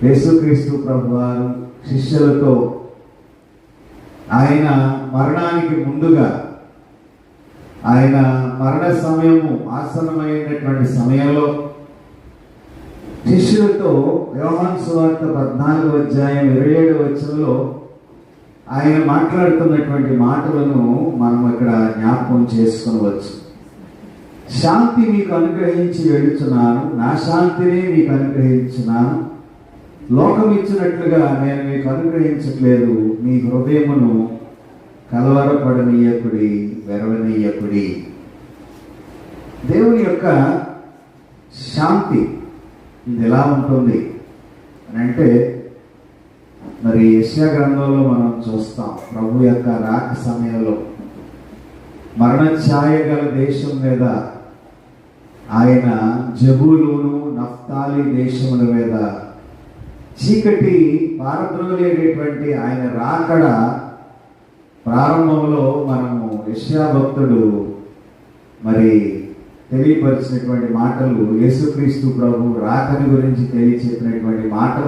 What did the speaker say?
యేసుక్రీస్తు ప్రభువారు శిష్యులతో ఆయన మరణానికి ముందుగా, ఆయన మరణ సమయము ఆసన్నమైనటువంటి సమయంలో శిష్యులతో యోహాను సువార్త 14:27 ఆయన మాట్లాడుతున్నటువంటి మాటలను మనం ఇక్కడ జ్ఞాపకం చేసుకొనవచ్చు. శాంతి మీకు అనుగ్రహించి వెళుచున్నాను, నా శాంతిని మీకు అనుగ్రహించున్నాను, లోకం ఇచ్చినట్లుగా నేను మీకు అనుగ్రహించట్లేదు. మీ హృదయమును కలవరపడనీయకుడి, వెరవనీయకుడి. దేవుని యొక్క శాంతి ఇది ఎలా ఉంటుంది అని అంటే, మరి యెషయా గ్రంథంలో మనం చూస్తాం. ప్రభు యొక్క రాక సమయంలో మరణ ఛాయ గల దేశం మీద ఆయన జబూలూను, నఫ్తాలి దేశముల మీద చీకటి పారద్రోలేటువంటి ఆయన రాకడ ప్రారంభంలో మనము యెషయా భక్తుడు మరి తెలియపరిచినటువంటి మాటలు, యేసుక్రీస్తు ప్రభు రాకని గురించి తెలియచెప్పినటువంటి మాటలు